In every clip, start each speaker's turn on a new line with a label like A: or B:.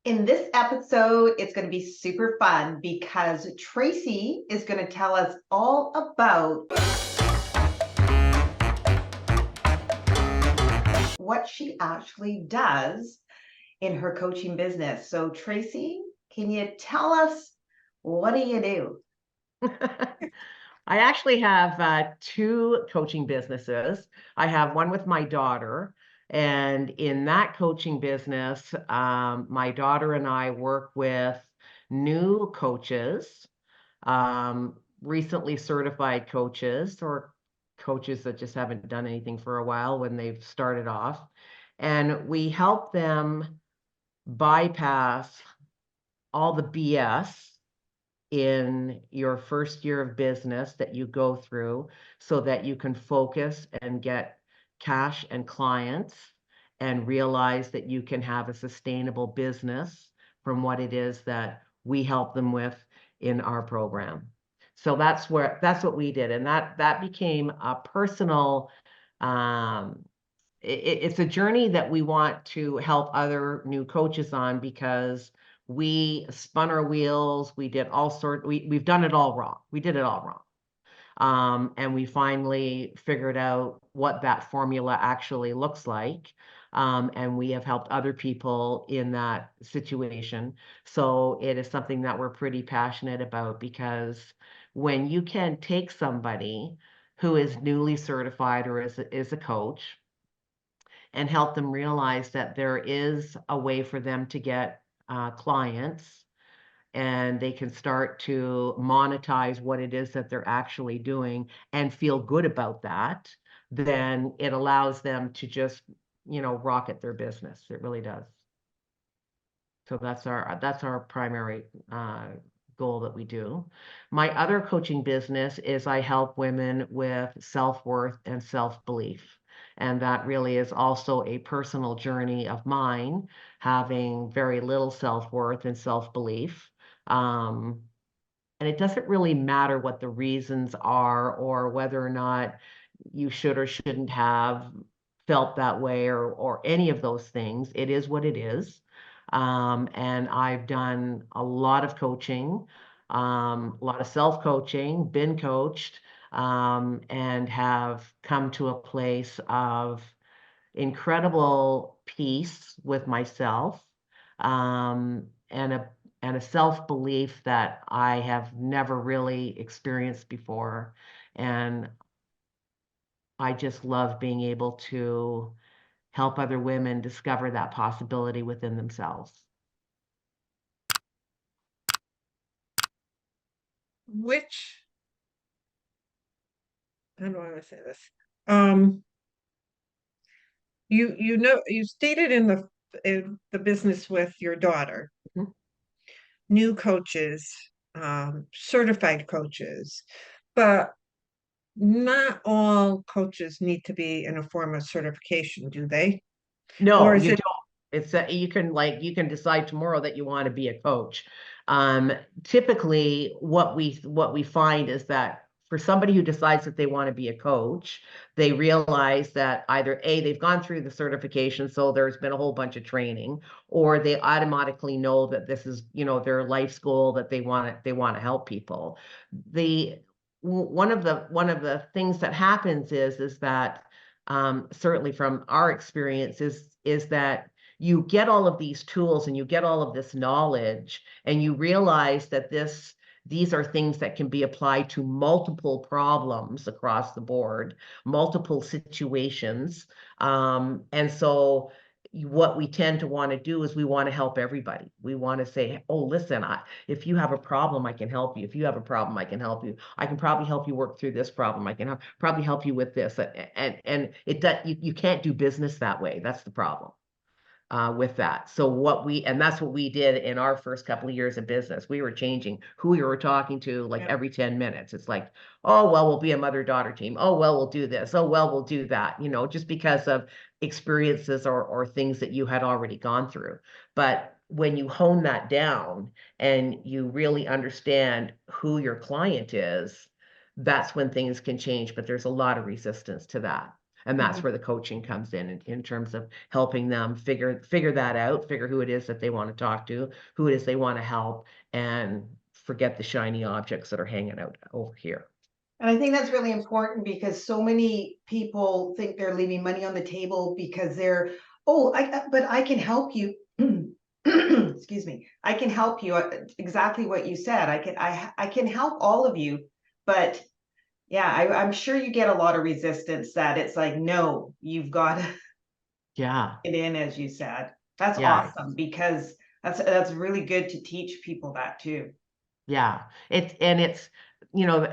A: In this episode, it's going to be super fun because Tracy is going to tell us all about what she actually does in her coaching business. So, Tracy, can you tell us, what do you do?
B: I actually have two coaching businesses. I have one with my daughter, and in that coaching business, my daughter and I work with new coaches, recently certified coaches, or coaches that just haven't done anything for a while when they've started off. And we help them bypass all the BS in your first year of business that you go through so that you can focus and get cash and clients and realize that you can have a sustainable business from what it is that we help them with in our program. So that's what we did. And that became a personal, um, it's a journey that we want to help other new coaches on, because we spun our wheels. We did all sorts. We've done it all wrong. We did it all wrong. And we finally figured out what that formula actually looks like. And we have helped other people in that situation. So it is something that we're pretty passionate about, because when you can take somebody who is newly certified or is a coach and help them realize that there is a way for them to get clients, and they can start to monetize what it is that they're actually doing and feel good about that, then it allows them to just, rocket their business. It really does. So that's our primary goal that we do. My other coaching business is I help women with self-worth and self-belief. And that really is also a personal journey of mine, having very little self-worth and self-belief. And it doesn't really matter what the reasons are, or whether or not you should or shouldn't have felt that way, or any of those things. It is what it is. And I've done a lot of coaching, a lot of self-coaching, been coached, and have come to a place of incredible peace with myself, and a self-belief that I have never really experienced before. And I just love being able to help other women discover that possibility within themselves.
C: Which, how do I want to say this? Um, you stated in the business with your daughter,
B: Mhm.
C: new coaches, certified coaches, but not all coaches need to be in a form of certification, do they?
B: No,
C: Or is
B: you
C: it
B: don't. You can decide tomorrow that you want to be a coach. Um, Typically, what we find is that for somebody who decides that they want to be a coach, they realize that either A, they've gone through the certification, so there's been a whole bunch of training, or they automatically know that this is, their life's goal, that they want to help people. The one of the things that happens is that, certainly from our experience, is that you get all of these tools and you get all of this knowledge, and you realize that these are things that can be applied to multiple problems across the board, multiple situations. And so what we tend to want to do is we want to help everybody. We want to say, oh, listen, if you have a problem, I can help you. If you have a problem, I can help you. I can probably help you work through this problem. I can probably help you with this. And you can't do business that way. That's the problem with that. And that's what we did in our first couple of years of business. We were changing who we were talking to like
C: Yeah.
B: every 10 minutes. It's like, oh, well, we'll be a mother-daughter team. Oh, well, we'll do this. Oh, well, we'll do that, just because of experiences or things that you had already gone through. But when you hone that down and you really understand who your client is, that's when things can change. But there's a lot of resistance to that. And that's
A: Mhm.
B: where the coaching comes in terms of helping them figure that out, figure who it is that they want to talk to, who it is they want to help, and forget the shiny objects that are hanging out over here.
A: And I think that's really important because so many people think they're leaving money on the table because they're, oh, but I can help you. Excuse me. I can help you. Exactly what you said. I can help all of you, but yeah, I'm sure you get a lot of resistance that it's like, no, you've got to
B: Yeah.
A: get in, as you said. That's
B: Yeah.
A: awesome because that's really good to teach people that too.
B: Yeah. It's, you know,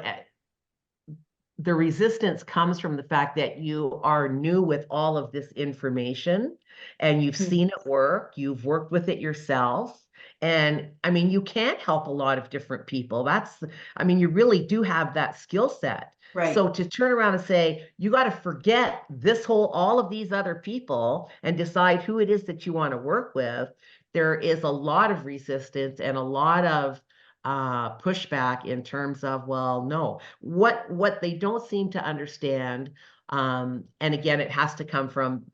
B: the resistance comes from the fact that you are new with all of this information and you've
C: Mhm.
B: seen it work, you've worked with it yourself. And I mean, you can help a lot of different people. I mean, you really do have that skill set.
A: Right.
B: So to turn around and say, you got to forget all of these other people and decide who it is that you want to work with, there is a lot of resistance and a lot of pushback in terms of, well, no, what they don't seem to understand, and again, it has to come from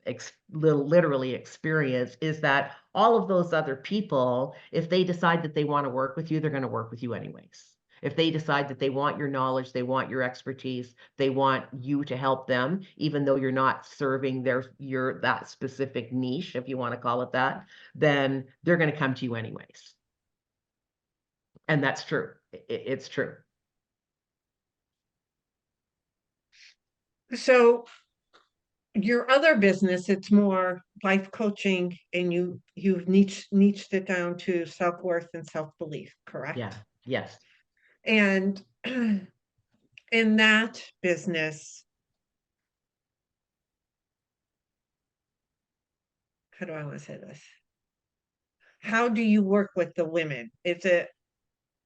B: literally experience, is that all of those other people, if they decide that they want to work with you, they're going to work with you anyways. If they decide that they want your knowledge, they want your expertise, they want you to help them, even though you're not serving that specific niche, if you want to call it that, then they're going to come to you anyways. And that's true. It's true.
C: So your other business, it's more life coaching, and you've niched it down to self-worth and self-belief, correct?
B: Yeah. Yes.
C: And in that business, how do I want to say this? How do you work with the women? Is it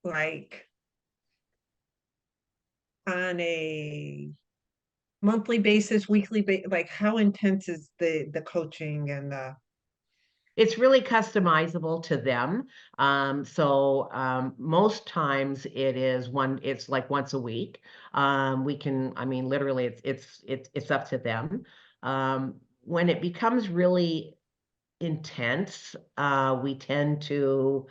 C: like on a monthly basis, weekly basis? Like, how intense is the coaching and the
B: It's really customizable to them. Most times it's like once a week. I mean, literally it's up to them. When it becomes really intense, we tend to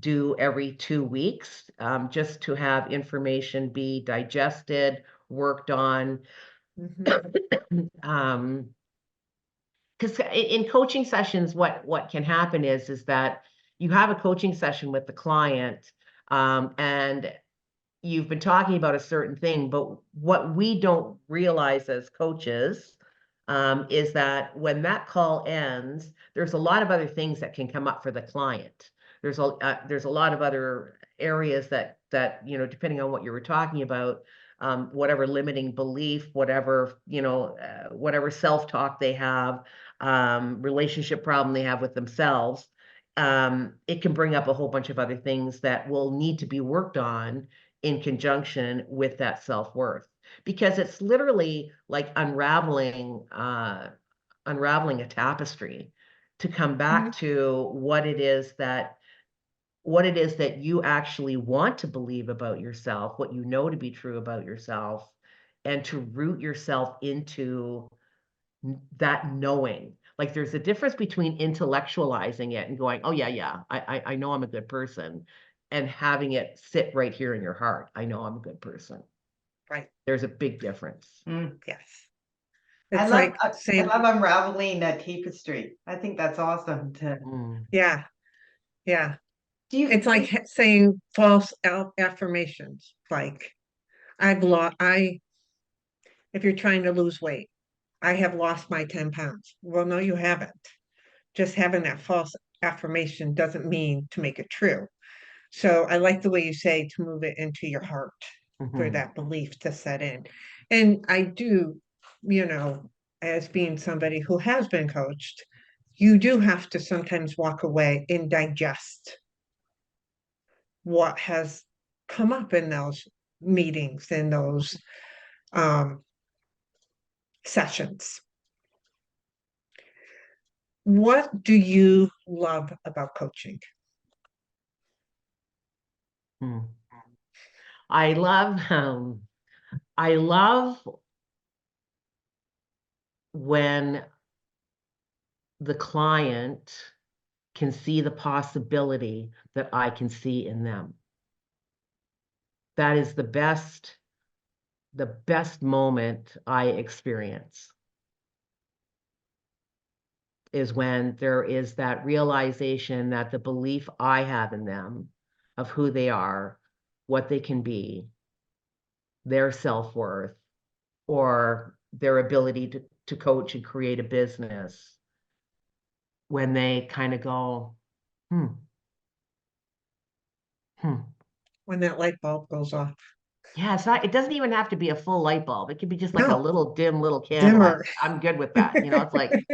B: do every 2 weeks, just to have information be digested, worked on.
C: Mhm.
B: Um, because in coaching sessions, what can happen is that you have a coaching session with the client, and you've been talking about a certain thing, but what we don't realize as coaches, is that when that call ends, there's a lot of other things that can come up for the client. There's a lot of other areas that depending on what you were talking about, whatever limiting belief, whatever self-talk they have, relationship problem they have with themselves, it can bring up a whole bunch of other things that will need to be worked on in conjunction with that self-worth, because it's literally like unraveling a tapestry to come back to what it is that you actually want to believe about yourself, what you know to be true about yourself, and to root yourself into that knowing. Like there's a difference between intellectualizing it and going, oh yeah, I know I'm a good person, and having it sit right here in your heart. I know I'm a good person.
C: Right.
B: There's a big difference.
C: Yes.
A: I
C: It's
A: love
C: like
A: I
C: saying,
A: love unraveling a tapestry. I think that's awesome to
B: Mm.
C: yeah, yeah.
A: do you
C: It's like saying false affirmations. Like if you're trying to lose weight, I have lost my 10 pounds. Well, no, you haven't. Just having that false affirmation doesn't mean to make it true. So I like the way you say to move it into your heart for
B: Mhm.
C: that belief to set in. And I do, as being somebody who has been coached, you do have to sometimes walk away and digest what has come up in those meetings, in those um, sessions. What do you love about coaching?
B: Mm. I love I love when the client can see the possibility that I can see in them. That is the best moment I experience, is when there is that realization that the belief I have in them of who they are, what they can be, their self-worth, or their ability to coach and create a business, when they kind of go, hmm,
C: When that light bulb goes off.
B: yeah, it doesn't even have to be a full light bulb. It could be just like a
C: No,
B: little dim little candle.
C: dimmer.
B: I'm good with that. It's like,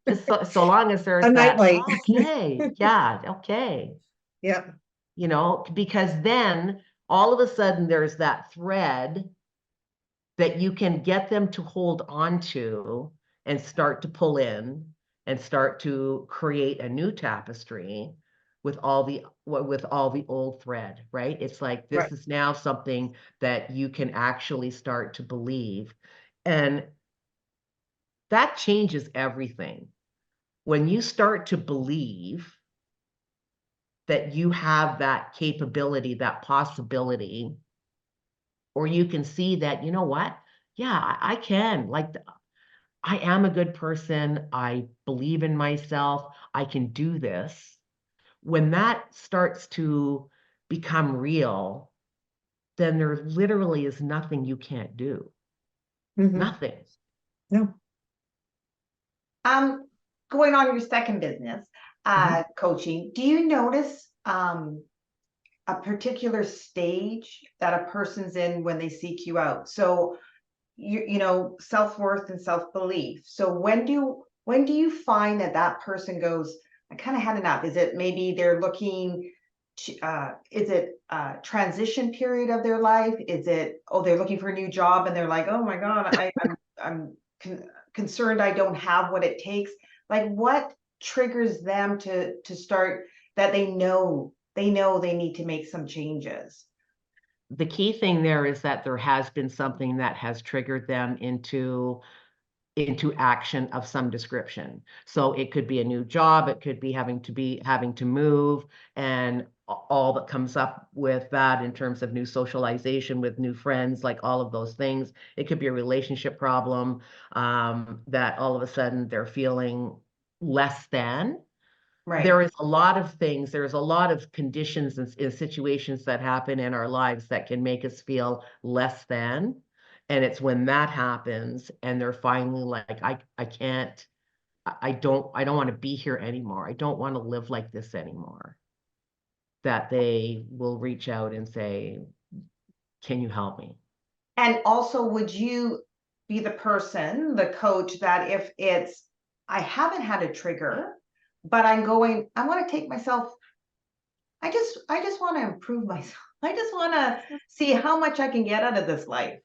B: just so long as there's
C: A
B: that,
C: nightlight.
B: okay, yeah, okay.
C: Yeah.
B: Because then all of a sudden there's that thread that you can get them to hold on to and start to pull in and start to create a new tapestry with all the old thread, right? It's like, this
C: Right.
B: is now something that you can actually start to believe. And that changes everything. When you start to believe that you have that capability, that possibility, or you can see that, you know what? Yeah, I can. Like, I am a good person. I believe in myself. I can do this. When that starts to become real, then there literally is nothing you can't do.
C: Mhm.
B: Nothing.
C: No.
A: Going on your second business,
B: Mhm.
A: coaching, do you notice a particular stage that a person's in when they seek you out? So self-worth and self-belief. So when do you find that person goes, I kind of had enough? Is it maybe they're looking to, is it a transition period of their life? Is it, oh, they're looking for a new job and they're like, oh my God, I'm concerned I don't have what it takes. Like, what triggers them to start, that they know they need to make some changes?
B: The key thing there is that there has been something that has triggered them into action of some description. So it could be a new job, it could be having to move, and all that comes up with that in terms of new socialization with new friends, like all of those things. It could be a relationship problem, that all of a sudden they're feeling less than.
A: Right.
B: There is a lot of things, there's a lot of conditions and situations that happen in our lives that can make us feel less than. And it's when that happens and they're finally like, I can't, I don't want to be here anymore. I don't want to live like this anymore. That they will reach out and say, can you help me?
A: And also, would you be the person, the coach, that if it's, I haven't had a trigger, but I want to take myself, I just want to improve myself. I just want to see how much I can get out of this life.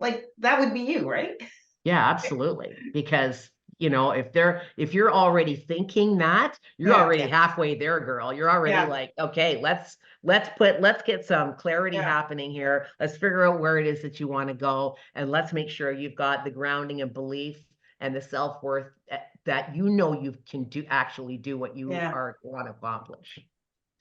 A: Like, that would be you, right?
B: Yeah, absolutely. Because, if you're already thinking that, you're
A: Yeah.
B: already halfway there, girl. You're already
A: Yeah.
B: like, okay, let's get some clarity
A: Yeah.
B: happening here. Let's figure out where it is that you want to go. And let's make sure you've got the grounding and belief and the self-worth that you can actually do what you
A: Yeah.
B: want to accomplish.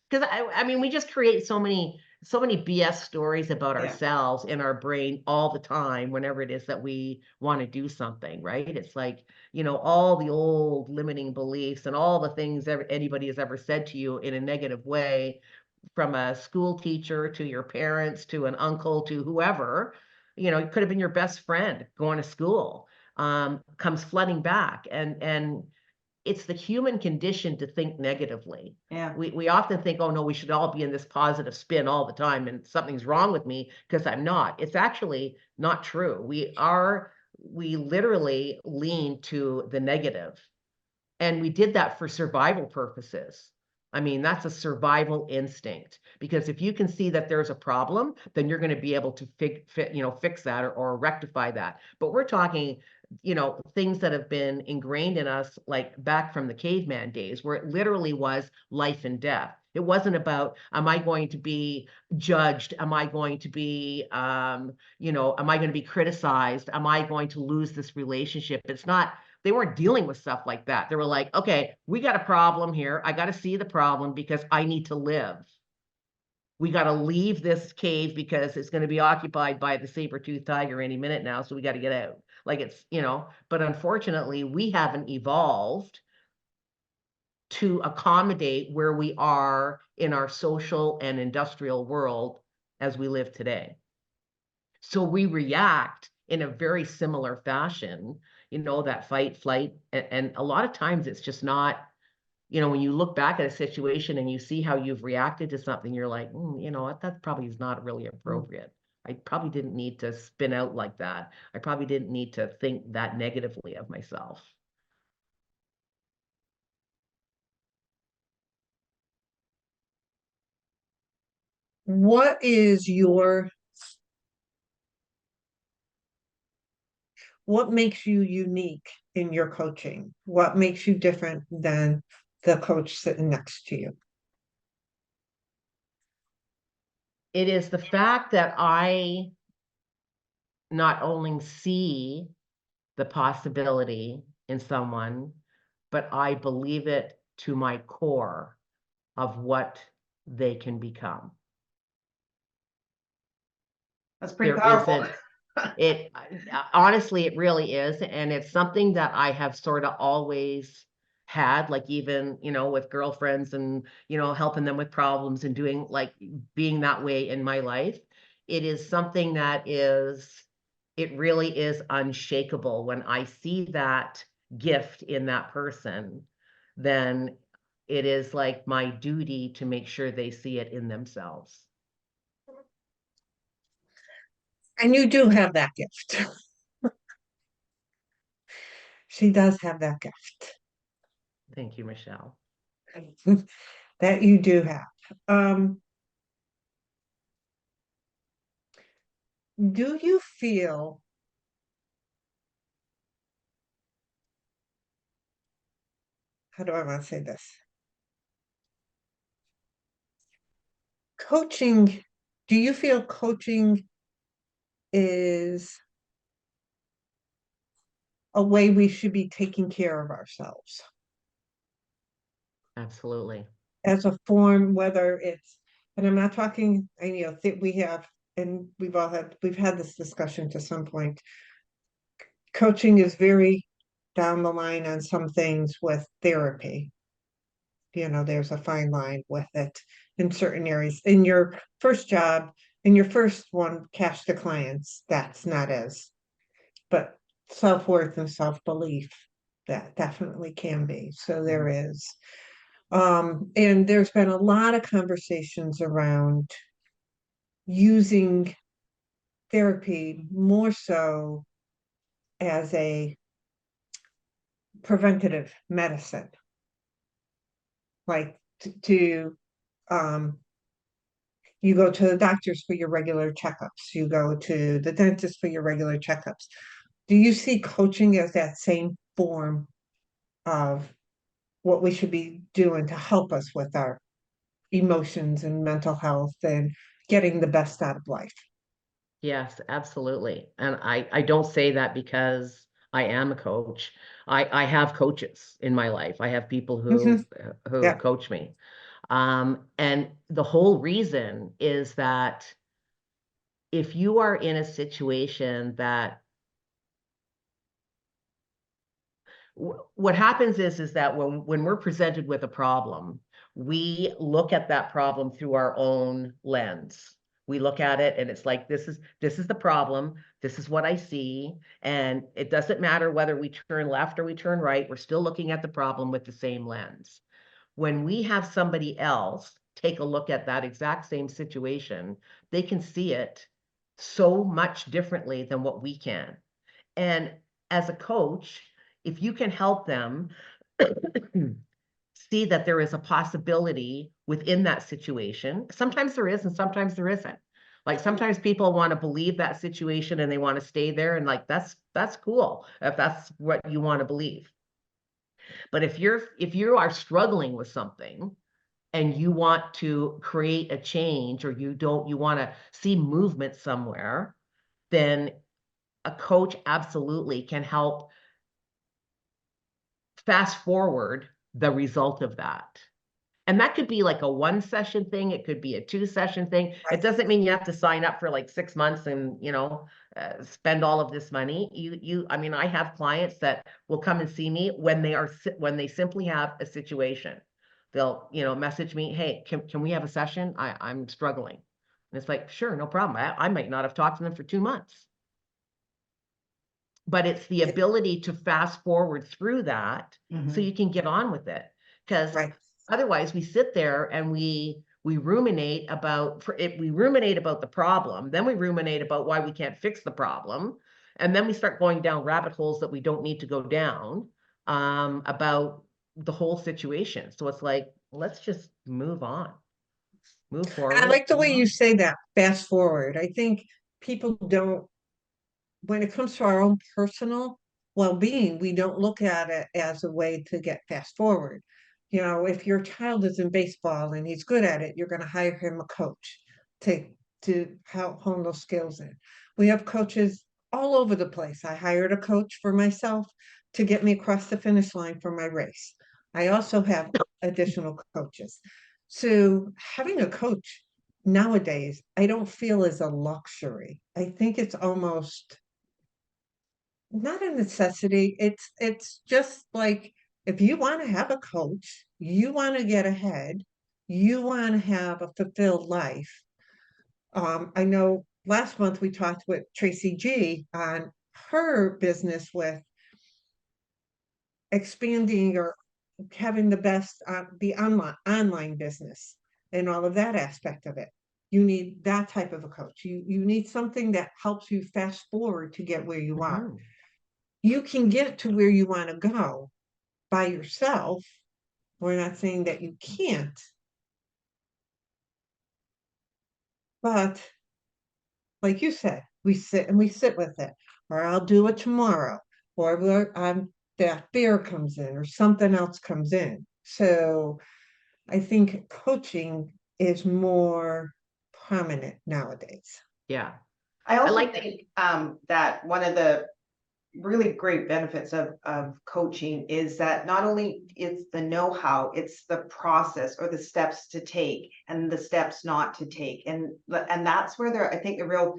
B: Because I mean, we just create so many BS stories about
A: Yeah.
B: ourselves in our brain all the time whenever it is that we want to do something, right? It's like, all the old limiting beliefs and all the things anybody has ever said to you in a negative way, from a school teacher to your parents to an uncle to whoever, it could have been your best friend going to school, comes flooding back. And it's the human condition to think negatively.
A: Yeah.
B: We often think, oh no, we should all be in this positive spin all the time and something's wrong with me because I'm not. It's actually not true. We literally lean to the negative. And we did that for survival purposes. I mean, that's a survival instinct, because if you can see that there's a problem, then you're going to be able to fix that or rectify that. But we're talking things that have been ingrained in us, like back from the caveman days, where it literally was life and death. It wasn't about, am I going to be judged? Am I going to be, am I going to be criticized? Am I going to lose this relationship? It's not, they weren't dealing with stuff like that. They were like, okay, we got a problem here. I got to see the problem because I need to live. We got to leave this cave because it's going to be occupied by the saber-toothed tiger any minute now. So we got to get out. Like it's, but unfortunately, we haven't evolved to accommodate where we are in our social and industrial world as we live today. So we react in a very similar fashion, that fight, flight, and a lot of times it's just not, when you look back at a situation and you see how you've reacted to something, you're like, you know what, that probably is not really appropriate. I probably didn't need to spin out like that. I probably didn't need to think that negatively of myself.
C: What makes you unique in your coaching? What makes you different than the coach sitting next to you?
B: It is the fact that I not only see the possibility in someone, but I believe it to my core of what they can become.
A: That's pretty
B: There
A: powerful.
B: isn't, honestly, it really is. And it's something that I have sort of always had, like even, with girlfriends and, helping them with problems and doing like being that way in my life. It is something that it really is unshakable. When I see that gift in that person, then it is like my duty to make sure they see it in themselves.
C: And you do have that gift. She does have that gift.
B: Thank you, Michelle.
C: That you do have. Do you feel how do I want to say this? Coaching, do you feel coaching is a way we should be taking care of ourselves
B: Absolutely.
C: as a form, whether it's, and I'm not talking, think we have, and we've had this discussion to some point. Coaching is very down the line on some things with therapy. There's a fine line with it in certain areas. In your first job, in your first one, cash to clients, that's not as, but self-worth and self-belief, that definitely can be. So there is. And there's been a lot of conversations around using therapy more so as a preventative medicine, like you go to the doctors for your regular checkups, you go to the dentist for your regular checkups. Do you see coaching as that same form of what we should be doing to help us with our emotions and mental health and getting the best out of life?
B: Yes, absolutely. And I don't say that because I am a coach. I have coaches in my life. I have people who
C: Yeah.
B: coach me. And the whole reason is that if you are in a situation that what happens is that when we're presented with a problem, we look at that problem through our own lens. We look at it and it's like, this is the problem. This is what I see. And it doesn't matter whether we turn left or we turn right. We're still looking at the problem with the same lens. When we have somebody else take a look at that exact same situation, they can see it so much differently than what we can. And as a coach, if you can help them see that there is a possibility within that situation, sometimes there is and sometimes there isn't. Like sometimes people want to believe that situation and they want to stay there, and like that's cool if that's what you want to believe. But if you are struggling with something and you want to create a change, or you want to see movement somewhere, then a coach absolutely can help fast forward the result of that. And that could be like a 1-session thing. It could be a 2-session thing.
C: Right.
B: It doesn't mean you have to sign up for like 6 months and, spend all of this money. I mean, I have clients that will come and see me when they simply have a situation. They'll, message me, hey, can we have a session? I'm struggling. And it's like, sure, no problem. I might not have talked to them for 2 months. But it's the ability to fast forward through that so you can get on with it. Because
C: Right.
B: otherwise we sit there and we ruminate about the problem, then we ruminate about why we can't fix the problem, and then we start going down rabbit holes that we don't need to go down about the whole situation. So it's like, let's just move on, move forward.
C: I like the
B: move
C: way
B: on.
C: you say that, fast forward. I think people don't, when it comes to our own personal well-being, we don't look at it as a way to get fast forward. If your child is in baseball and he's good at it, you're going to hire him a coach to help hone those skills in. We have coaches all over the place. I hired a coach for myself to get me across the finish line for my race. I also have additional coaches. So having a coach nowadays, I don't feel is a luxury. I think it's almost not a necessity. It's just like, if you want to have a coach, you want to get ahead, you want to have a fulfilled life. I know last month we talked with Tracy G on her business with expanding or having the best the online business and all of that aspect of it. You need that type of a coach. You need something that helps you fast forward to get where you are. You can get to where you want to go by yourself. We're not saying that you can't, but like you said, we sit with it, or I'll do it tomorrow, or that fear comes in, or something else comes in. So I think coaching is more prominent nowadays.
B: Yeah.
A: I also
B: like
A: think that one of the really great benefits of coaching is that not only it's the know-how, it's the process or the steps to take and the steps not to take. And that's where I think the real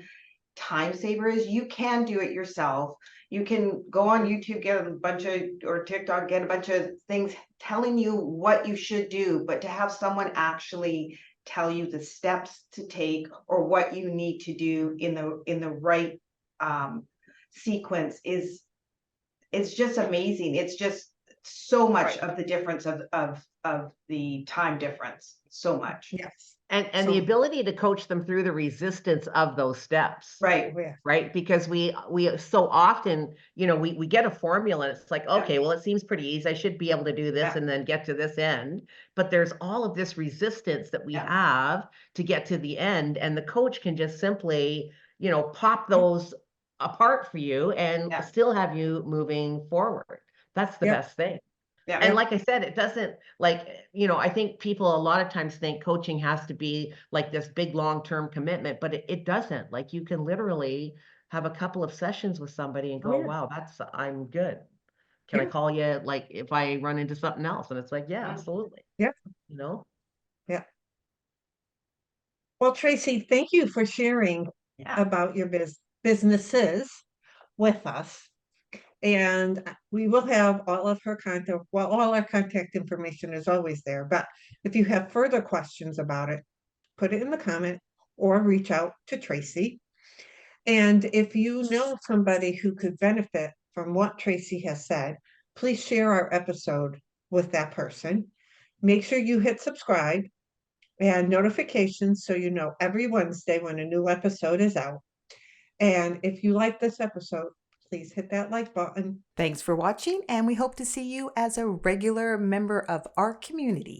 A: time saver is. You can do it yourself. You can go on YouTube, get a bunch of, or TikTok, get a bunch of things telling you what you should do, but to have someone actually tell you the steps to take or what you need to do in the right sequence it's just amazing. It's just so much of the difference of the time difference. So much.
C: Yes.
B: And the ability to coach them through the resistance of those steps.
A: Right.
C: Yeah.
B: Right. Because we so often, we get a formula and it's like, okay, well, it seems pretty easy. I should be able to do this and then get to this end. But there's all of this resistance that we have to get to the end. And the coach can just simply, pop those apart for you and still have you moving forward. That's the best thing.
A: Yeah.
B: And like I said, it doesn't I think people a lot of times think coaching has to be like this big long-term commitment, but it doesn't. Like you can literally have a couple of sessions with somebody and go, wow, I'm good. Can I call you like if I run into something else? And it's like, yeah, absolutely.
C: Yeah.
B: Yeah.
C: Well, Tracy, thank you for sharing about your businesses with us. And we will have all of her contact. Well, all our contact information is always there. But if you have further questions about it, put it in the comment or reach out to Tracy. And if you know somebody who could benefit from what Tracy has said, please share our episode with that person. Make sure you hit subscribe and notifications so you know every Wednesday when a new episode is out. And if you like this episode, please hit that like button.
D: Thanks for watching, and we hope to see you as a regular member of our community.